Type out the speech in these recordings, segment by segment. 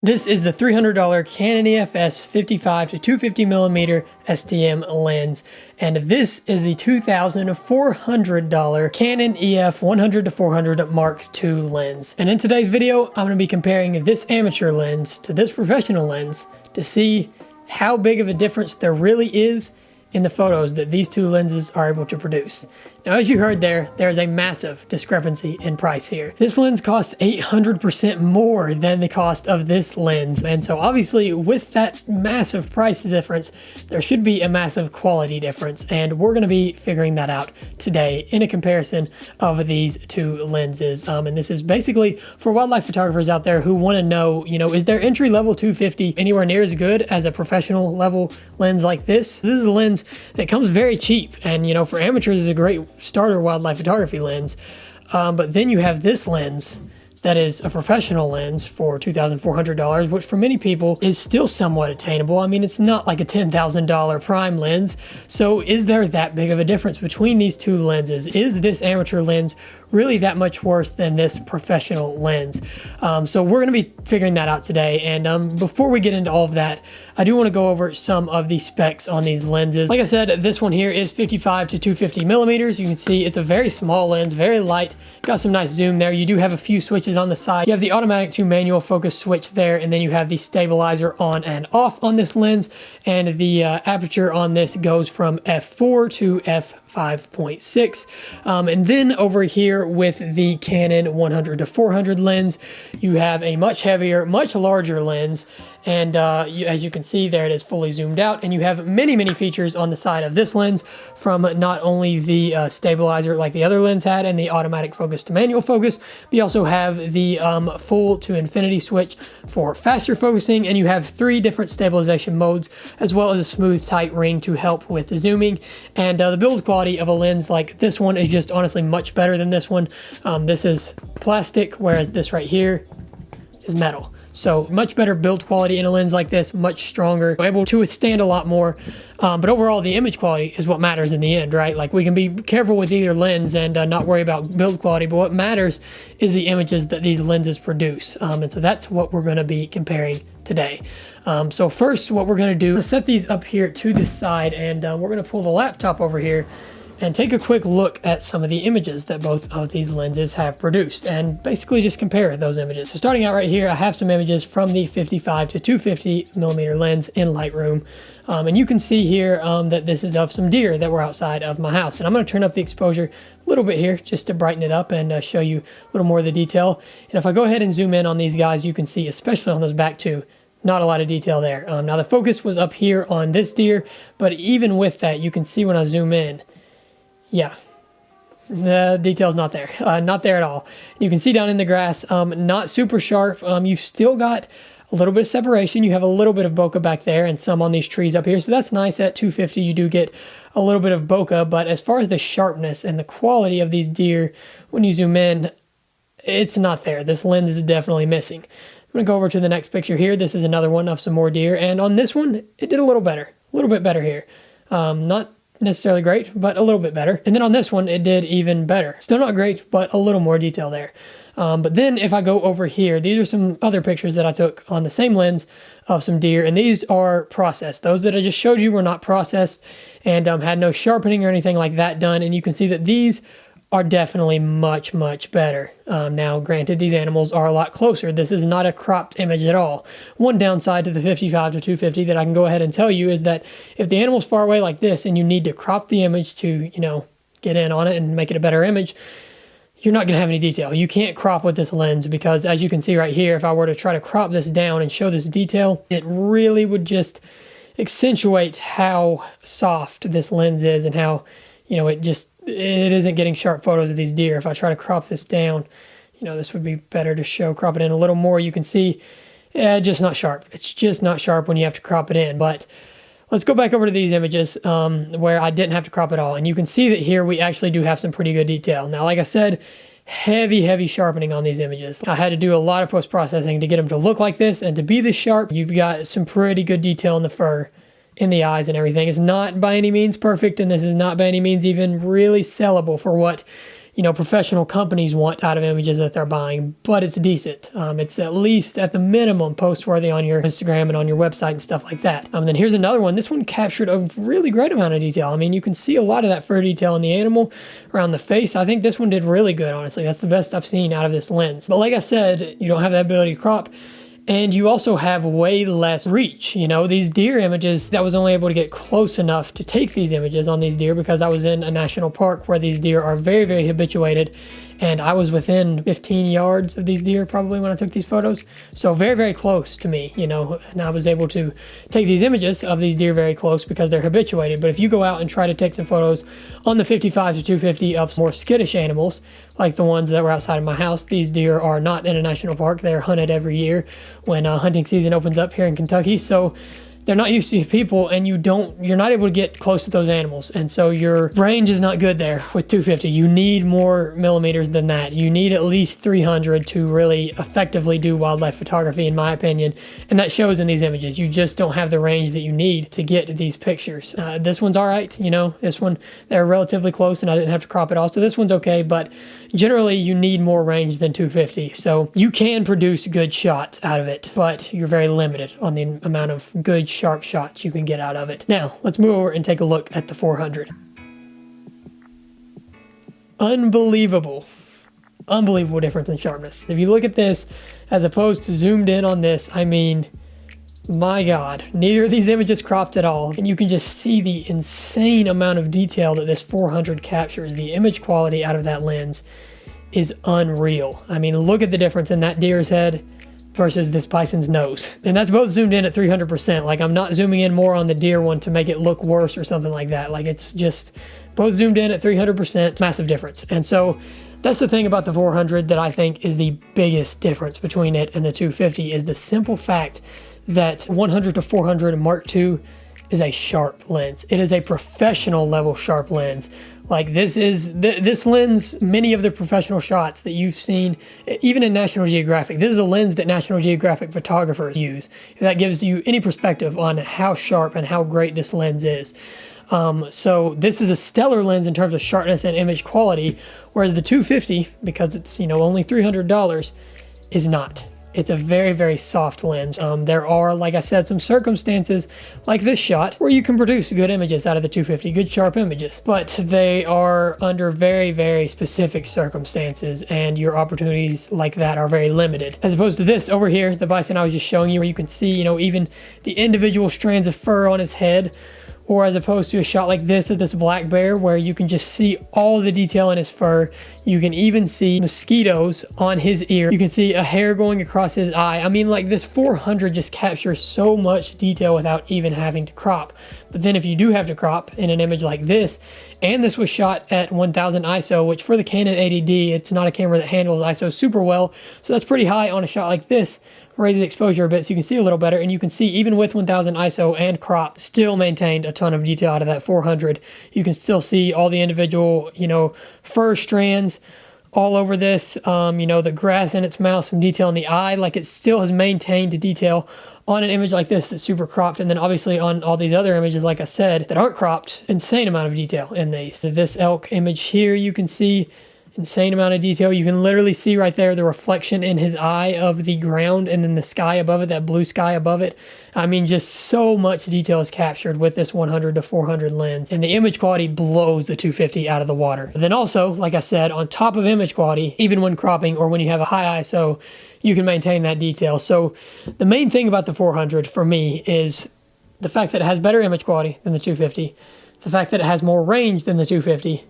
This is the $300 Canon EFS 55 to 250mm STM lens, and this is the $2,400 Canon EF 100 to 400 Mark II lens. And in today's video, I'm going to be comparing this amateur lens to this professional lens to see how big of a difference there really is in the photos that these two lenses are able to produce. Now, as you heard there is a massive discrepancy in price here. This lens costs 800% more than the cost of this lens. And so obviously with that massive price difference, there should be a massive quality difference. And we're gonna be figuring that out today in a comparison of these two lenses. And this is basically for wildlife photographers out there who wanna know, is their entry level 250 anywhere near as good as a professional level lens like this? This is a lens that comes very cheap. And for amateurs, is a great starter wildlife photography lens, but then you have this lens that is a professional lens for $2,400, which for many people is still somewhat attainable. I mean, it's not like a $10,000 prime lens. So is there that big of a difference between these two lenses? Is this amateur lens really that much worse than this professional lens? So we're going to be figuring that out today. And before we get into all of that, I do want to go over some of the specs on these lenses. Like I said, this one here is 55 to 250 millimeters. You can see it's a very small lens, very light, got some nice zoom there. You do have a few switches on the side. You have the automatic to manual focus switch there, and then you have the stabilizer on and off on this lens, and the aperture on this goes from f4 to f5.6. And then over here with the Canon 100 to 400 lens, you have a much heavier, much larger lens. And as you can see there, it is fully zoomed out, and you have many features on the side of this lens, from not only the stabilizer like the other lens had and the automatic focus to manual focus, but you also have the full to infinity switch for faster focusing, and you have 3 different stabilization modes, as well as a smooth tight ring to help with the zooming. And the build quality of a lens like this one is just honestly much better than this one. This is plastic, whereas this right here is metal. So much better build quality in a lens like this, much stronger, able to withstand a lot more. But overall, the image quality is what matters in the end, right? Like, we can be careful with either lens and not worry about build quality, but what matters is the images that these lenses produce. And so that's what we're going to be comparing today. So first, what we're going to do is set these up here to the side, and we're going to pull the laptop over here and take a quick look at some of the images that both of these lenses have produced, and basically just compare those images. So starting out right here, I have some images from the 55 to 250 millimeter lens in Lightroom. And you can see here that this is of some deer that were outside of my house. And I'm going to turn up the exposure a little bit here just to brighten it up and show you a little more of the detail. And if I go ahead and zoom in on these guys, you can see, especially on those back two, not a lot of detail there. Now the focus was up here on this deer, but even with that, you can see when I zoom in, yeah, the detail's not there. Not there at all. You can see down in the grass, not super sharp. You've still got a little bit of separation. You have a little bit of bokeh back there and some on these trees up here. So that's nice. At 250, you do get a little bit of bokeh. But as far as the sharpness and the quality of these deer, when you zoom in, it's not there. This lens is definitely missing. I'm going to go over to the next picture here. This is another one of some more deer. And on this one, it did a little better. A little bit better here. Not necessarily great, but a little bit better. And then on this one, it did even better. Still not great, but a little more detail there. But then if I go over here, these are some other pictures that I took on the same lens of some deer, and these are processed. Those that I just showed you were not processed and had no sharpening or anything like that done. And you can see that these are definitely much better. Now, granted, these animals are a lot closer. This is not a cropped image at all. One downside to the 55 to 250 that I can go ahead and tell you is that if the animal's far away like this and you need to crop the image to, get in on it and make it a better image, you're not going to have any detail. You can't crop with this lens because, as you can see right here, if I were to try to crop this down and show this detail, it really would just accentuate how soft this lens is and how, it isn't getting sharp photos of these deer. If I try to crop this down, this would be better to crop it in a little more. You can see, just not sharp. It's just not sharp when you have to crop it in. But let's go back over to these images where I didn't have to crop it all. And you can see that here we actually do have some pretty good detail. Now, like I said, heavy sharpening on these images. I had to do a lot of post-processing to get them to look like this and to be this sharp. You've got some pretty good detail in the fur, in the eyes and everything. It's not by any means perfect, and this is not by any means even really sellable for what professional companies want out of images that they're buying, but it's decent. It's at least at the minimum post-worthy on your Instagram and on your website and stuff like that. Then here's another one. This one captured a really great amount of detail. I mean, you can see a lot of that fur detail in the animal around the face. I think this one did really good, honestly. That's the best I've seen out of this lens. But like I said, you don't have the ability to crop, and you also have way less reach. These deer images, I was only able to get close enough to take these images on these deer because I was in a national park where these deer are very, very habituated. And I was within 15 yards of these deer probably when I took these photos. So very, very close to me, and I was able to take these images of these deer very close because they're habituated. But if you go out and try to take some photos on the 55 to 250 of some more skittish animals, like the ones that were outside of my house, these deer are not in a national park. They're hunted every year when hunting season opens up here in Kentucky. So they're not used to people, and you're not able to get close to those animals. And so your range is not good there with 250. You need more millimeters than that. You need at least 300 to really effectively do wildlife photography, in my opinion. And that shows in these images. You just don't have the range that you need to get these pictures. This one's all right. This one, they're relatively close and I didn't have to crop it all. So this one's okay, but generally you need more range than 250. So you can produce good shots out of it, but you're very limited on the amount of good sharp shots you can get out of it. Now, let's move over and take a look at the 400. Unbelievable difference in sharpness. If you look at this as opposed to zoomed in on this, I mean, my God, neither of these images cropped at all. And you can just see the insane amount of detail that this 400 captures. The image quality out of that lens is unreal. I mean, look at the difference in that deer's head versus this bison's nose. And that's both zoomed in at 300%. Like, I'm not zooming in more on the deer one to make it look worse or something like that. Like, it's just both zoomed in at 300%, massive difference. And so that's the thing about the 400 that I think is the biggest difference between it and the 250 is the simple fact that 100 to 400 Mark II is a sharp lens. It is a professional level sharp lens. Like, this lens, many of the professional shots that you've seen, even in National Geographic, this is a lens that National Geographic photographers use. That gives you any perspective on how sharp and how great this lens is. So this is a stellar lens in terms of sharpness and image quality, whereas the 250, because it's, only $300, is not. It's a very, very soft lens. There are, like I said, some circumstances like this shot where you can produce good images out of the 250, good sharp images, but they are under very, very specific circumstances, and your opportunities like that are very limited. As opposed to this over here, the bison I was just showing you, where you can see, even the individual strands of fur on his head, or as opposed to a shot like this of this black bear where you can just see all the detail in his fur. You can even see mosquitoes on his ear. You can see a hair going across his eye. I mean, like, this 400 just captures so much detail without even having to crop. But then if you do have to crop in an image like this, and this was shot at 1000 ISO, which for the Canon 80D, it's not a camera that handles ISO super well. So that's pretty high on a shot like this. Raise the exposure a bit so you can see a little better, and you can see even with 1000 ISO and crop, still maintained a ton of detail out of that 400. You can still see all the individual, fur strands all over this, the grass in its mouth, some detail in the eye. Like, it still has maintained detail on an image like this that's super cropped, and then obviously on all these other images, like I said, that aren't cropped, insane amount of detail in these. So this elk image here, you can see insane amount of detail. You can literally see right there the reflection in his eye of the ground and then the sky above it, that blue sky above it. I mean, just so much detail is captured with this 100 to 400 lens, and the image quality blows the 250 out of the water. Then also, like I said, on top of image quality, even when cropping or when you have a high ISO, you can maintain that detail. So the main thing about the 400 for me is the fact that it has better image quality than the 250, the fact that it has more range than the 250,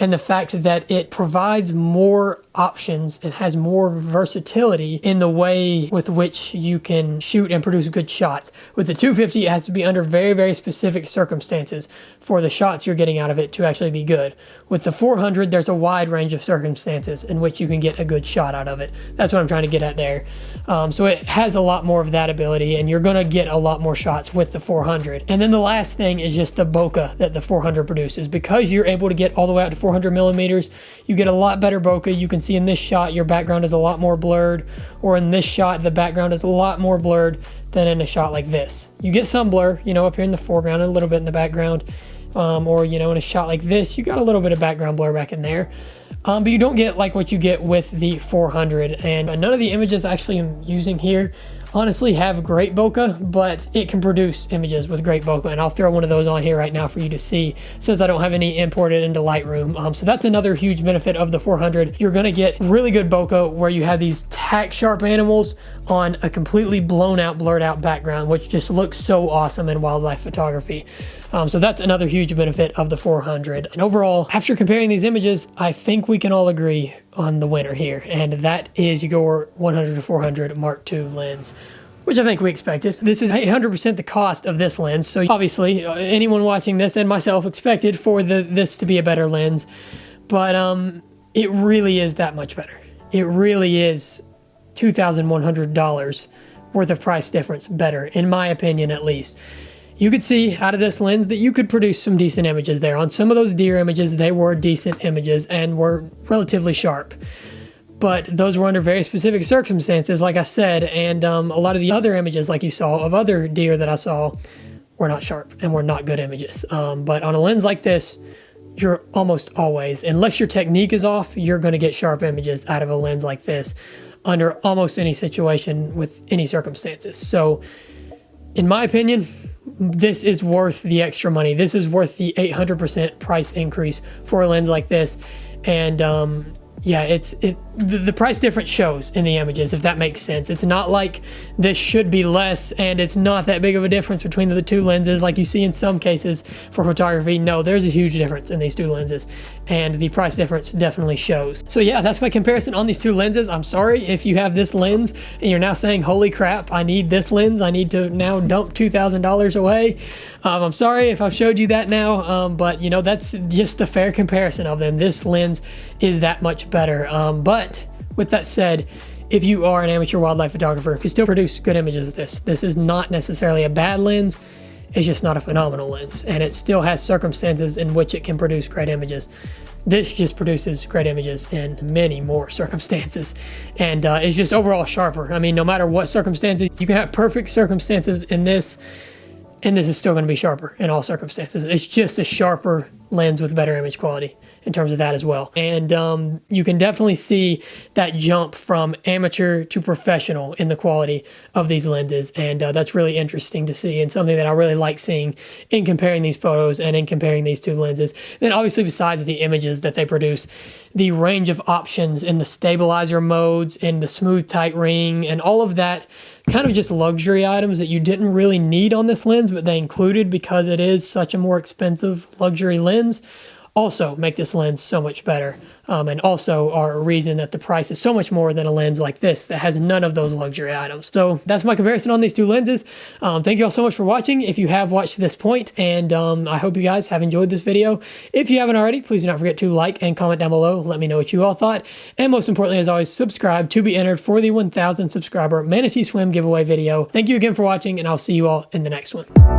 and the fact that it provides more options and has more versatility in the way with which you can shoot and produce good shots. With the 250, it has to be under very, very specific circumstances for the shots you're getting out of it to actually be good. With the 400, there's a wide range of circumstances in which you can get a good shot out of it. That's what I'm trying to get at there. So it has a lot more of that ability, and you're going to get a lot more shots with the 400. And then the last thing is just the bokeh that the 400 produces. Because you're able to get all the way out to 400 millimeters, you get a lot better bokeh. You can see in this shot, your background is a lot more blurred, or in this shot, the background is a lot more blurred than in a shot like this. You get some blur, up here in the foreground and a little bit in the background, or, in a shot like this, you got a little bit of background blur back in there. but you don't get like what you get with the 400. And none of the images actually I'm using here honestly have great bokeh, but it can produce images with great bokeh, and I'll throw one of those on here right now for you to see, since I don't have any imported into Lightroom. So that's another huge benefit of the 400. You're gonna get really good bokeh where you have these tack sharp animals on a completely blown out, blurred out background, which just looks so awesome in wildlife photography. So that's another huge benefit of the 400. And overall, after comparing these images, I think we can all agree on the winner here, and that is your 100 to 400 Mark II lens, which I think we expected. This is 800% the cost of this lens, so obviously anyone watching this and myself expected for this to be a better lens, but it really is that much better. It really is $2,100 worth of price difference better, in my opinion at least. You could see out of this lens that you could produce some decent images there. On some of those deer images, they were decent images and were relatively sharp. But those were under very specific circumstances, like I said, and a lot of the other images, like you saw, of other deer that I saw, were not sharp and were not good images. But on a lens like this, you're almost always, unless your technique is off, you're going to get sharp images out of a lens like this under almost any situation with any circumstances. So, in my opinion, this is worth the extra money. This is worth the 800% price increase for a lens like this. And yeah, the price difference shows in the images, if that makes sense. It's not like this should be less, and it's not that big of a difference between the two lenses like you see in some cases for photography. No, there's a huge difference in these two lenses, and the price difference definitely shows. So yeah, that's my comparison on these two lenses. I'm sorry if you have this lens and you're now saying, holy crap, I need this lens. I need to now dump $2,000 away. I'm sorry if I've showed you that now, but you know, that's just a fair comparison of them. This lens is that much better. But with that said, if you are an amateur wildlife photographer, you can still produce good images with this. This is not necessarily a bad lens. It's just not a phenomenal lens, and it still has circumstances in which it can produce great images. This just produces great images in many more circumstances, and it's just overall sharper. I mean, no matter what circumstances, you can have perfect circumstances in this, and this is still going to be sharper in all circumstances. It's just a sharper lens with better image quality in terms of that as well. And you can definitely see that jump from amateur to professional in the quality of these lenses. And that's really interesting to see, and something that I really like seeing in comparing these photos and in comparing these two lenses. Then obviously, besides the images that they produce, the range of options in the stabilizer modes and the smooth tight ring and all of that, kind of just luxury items that you didn't really need on this lens, but they included because it is such a more expensive luxury lens, also make this lens so much better, and also are a reason that the price is so much more than a lens like this that has none of those luxury items. So that's my comparison on these two lenses. Thank you all so much for watching, if you have watched to this point, and I hope you guys have enjoyed this video. If you haven't already, please do not forget to like and comment down below. Let me know what you all thought, and most importantly, as always, subscribe to be entered for the 1,000 subscriber Manatee Swim giveaway video. Thank you again for watching, and I'll see you all in the next one.